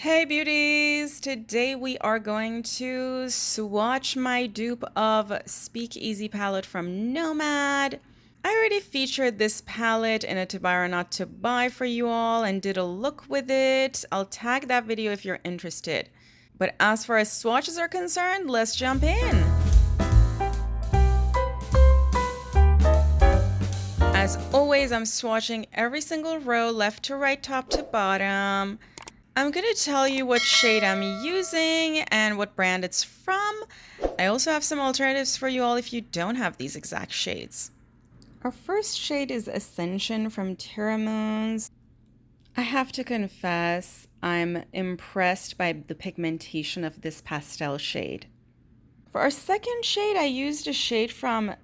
Hey beauties! Today we are going to swatch my dupe of Speakeasy palette from Nomad. I already featured this palette in a to buy or not to buy for you all and did a look with it. I'll tag that video if you're interested. But as far as swatches are concerned, let's jump in. As always, I'm swatching every single row, left to right, top to bottom. I'm going to tell you what shade I'm using and what brand it's from. I also have some alternatives for you all if you don't have these exact shades. Our first shade is Ascension from Terra. I have to confess, I'm impressed by the pigmentation of this pastel shade. For our second shade, I used a shade from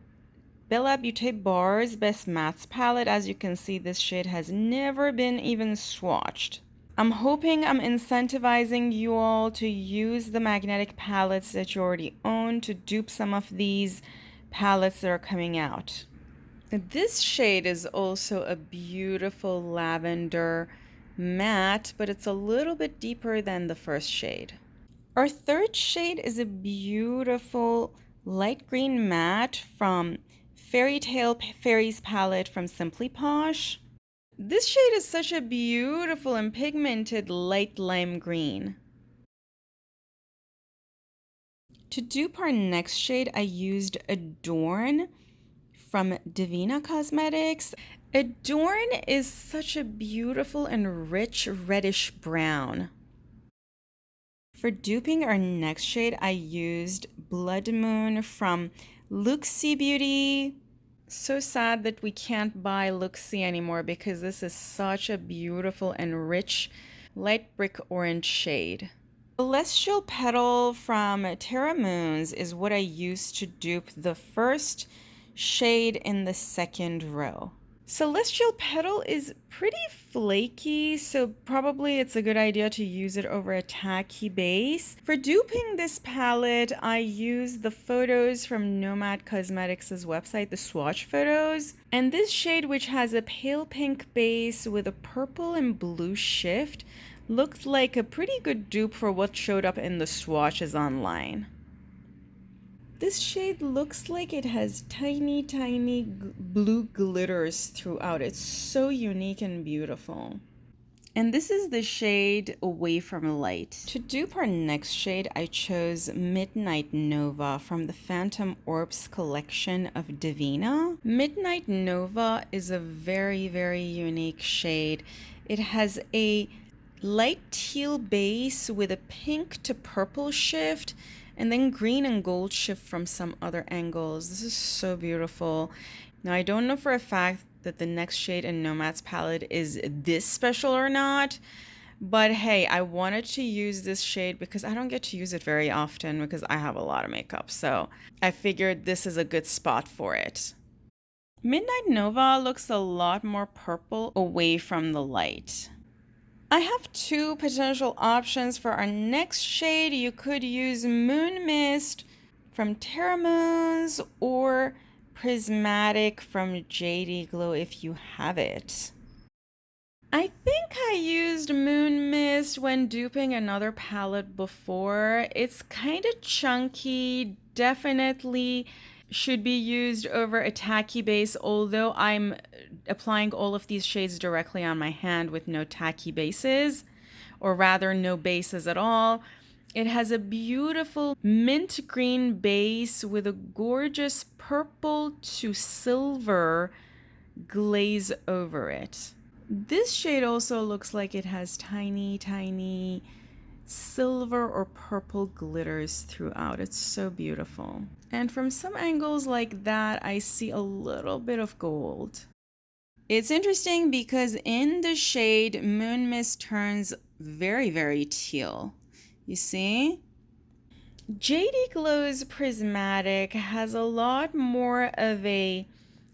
Beaute Bar's Best Mattes palette. As you can see, this shade has never been even swatched. I'm hoping I'm incentivizing you all to use the magnetic palettes that you already own to dupe some of these palettes that are coming out. This shade is also a beautiful lavender matte, but it's a little bit deeper than the first shade. Our third shade is a beautiful light green matte from Fairytale Ferries Palette from Simply Posh. This shade is such a beautiful and pigmented light lime green. To dupe our next shade, I used Adorn from Devinah Cosmetics. Adorn is such a beautiful and rich reddish brown. For duping our next shade, I used Blood Moon from Looxi Beauty. So sad that we can't buy Looxi anymore because this is such a beautiful and rich light brick orange shade. Celestial Petal from Terra is what I used to dupe the first shade in the second row. Celestial Petal is pretty flaky, so probably it's a good idea to use it over a tacky base. For duping this palette, I used the photos from Nomad Cosmetics' website, the swatch photos. And this shade, which has a pale pink base with a purple and blue shift, looked like a pretty good dupe for what showed up in the swatches online. This shade looks like it has tiny blue glitters throughout. It's so unique and beautiful. And this is the shade Away from Light. To dupe our next shade, I chose Midnight Nova from the Phantom Orbs collection of Devinah. Midnight Nova is a very unique shade. It has a light teal base with a pink to purple shift, and then green and gold shift from some other angles. This is so beautiful. Now, I don't know for a fact that the next shade in Nomad's palette is this special or not, but hey, I wanted to use this shade because I don't get to use it very often because I have a lot of makeup, so I figured this is a good spot for it. Midnight Nova looks a lot more purple away from the light. I have two potential options for our next shade. You could use Moon Mist from Terra or Prismatic from JD Glow if you have it. I think I used Moon Mist when duping another palette before. It's kind of chunky, definitely should be used over a tacky base, although I'm applying all of these shades directly on my hand with no tacky bases, or rather no bases at all. It has a beautiful mint green base with a gorgeous purple to silver glaze over it. This shade also looks like it has tiny silver or purple glitters throughout. It's so beautiful. And from some angles like that, I see a little bit of gold. It's interesting because in the shade, Moon Mist turns very teal. You see? JD Glow's Prismatic has a lot more of a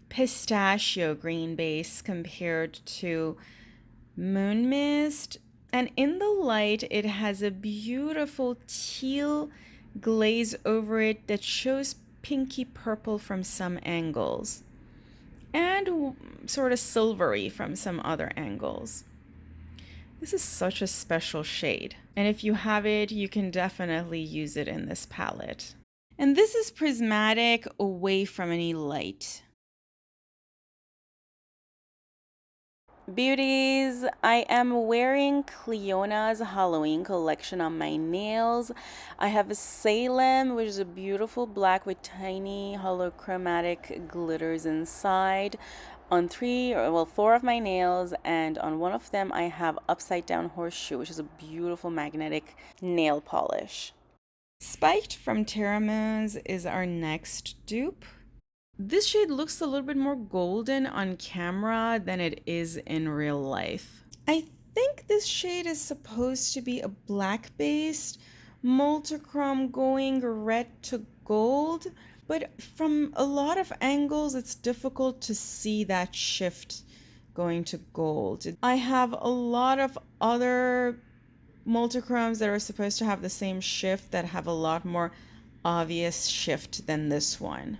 pistachio green base compared to Moon Mist. And in the light, it has a beautiful teal glaze over it that shows pinky purple from some angles and sort of silvery from some other angles. This is such a special shade. And if you have it, you can definitely use it in this palette. And this is Prismatic, Away from Any Light. Beauties, I am wearing Cleona's Halloween collection on my nails. I have a Salem, which is a beautiful black with tiny holochromatic glitters inside on four of my nails, and on one of them I have Upside Down Horseshoe, which is a beautiful magnetic nail polish. Spiked from Terra is our next dupe. This shade looks a little bit more golden on camera than it is in real life. I think this shade is supposed to be a black-based multichrome going red to gold, but from a lot of angles it's difficult to see that shift going to gold. I have a lot of other multichromes that are supposed to have the same shift that have a lot more obvious shift than this one.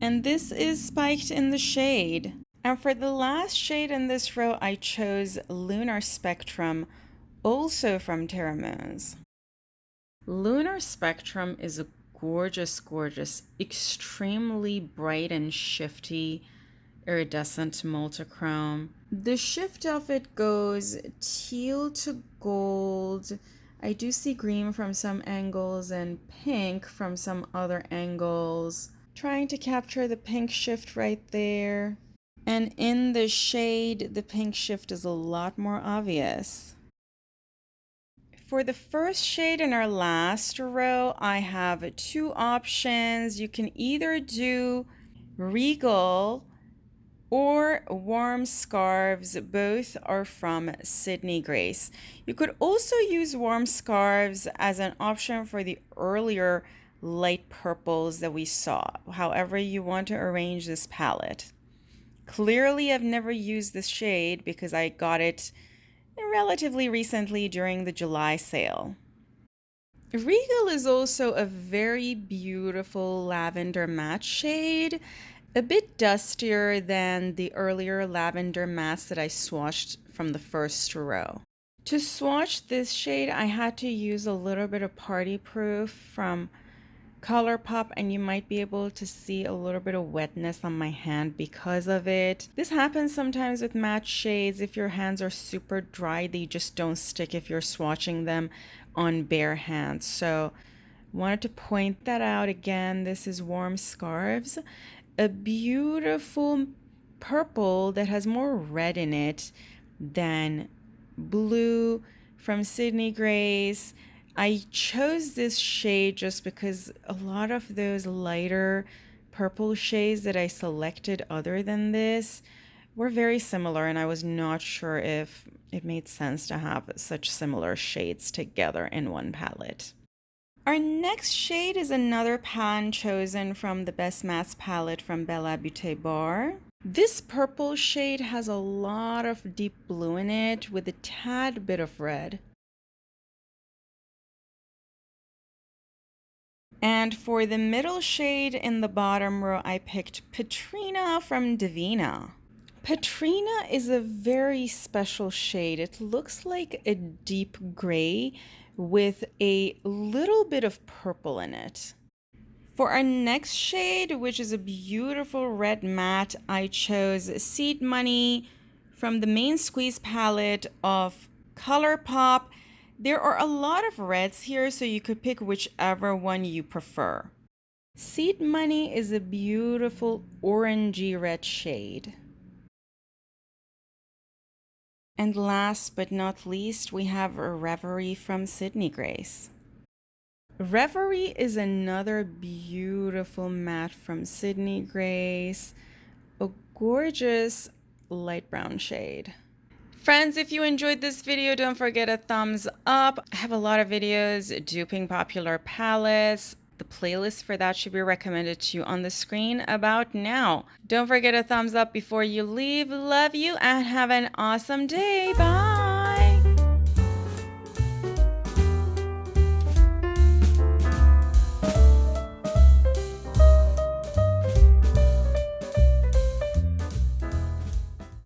And this is spiked in the shade. And for the last shade in this row, I chose Lunar Spectrum, also from Terra. Lunar Spectrum is a gorgeous, gorgeous, extremely bright and shifty iridescent multichrome. The shift of it goes teal to gold. I do see green from some angles and pink from some other angles. Trying to capture the pink shift right there. And in the shade, the pink shift is a lot more obvious. For the first shade in our last row, I have two options. You can either do Regal or Warm Scarves. Both are from Sydney Grace. You could also use Warm Scarves as an option for the earlier light purples that we saw, however you want to arrange this palette. Clearly, I've never used this shade because I got it relatively recently during the July sale. Regal is also a very beautiful lavender matte shade, a bit dustier than the earlier lavender mattes that I swatched from the first row. To swatch this shade, I had to use a little bit of Party Proof from Colourpop, and you might be able to see a little bit of wetness on my hand because of it. This happens sometimes with matte shades. If your hands are super dry, they just don't stick if you're swatching them on bare hands. So wanted to point that out again. This is Warm Scarves, a beautiful purple that has more red in it than blue from Sydney Grace. I chose this shade just because a lot of those lighter purple shades that I selected other than this were very similar, and I was not sure if it made sense to have such similar shades together in one palette. Our next shade is another pan chosen from the Best Mattes palette from Bella Beaute Bar. This purple shade has a lot of deep blue in it with a tad bit of red. And for the middle shade in the bottom row, I picked Patrina from Devinah. Patrina is a very special shade. It looks like a deep gray with a little bit of purple in it. For our next shade, which is a beautiful red matte, I chose Seed Money from the Main Squeeze palette of Colourpop. There are a lot of reds here, so you could pick whichever one you prefer. Seed Money is a beautiful orangey red shade. And last but not least, we have Reverie from Sydney Grace. Reverie is another beautiful matte from Sydney Grace, a gorgeous light brown shade. Friends, if you enjoyed this video, don't forget a thumbs up. I have a lot of videos duping popular palettes. The playlist for that should be recommended to you on the screen about now. Don't forget a thumbs up before you leave. Love you and have an awesome day. Bye.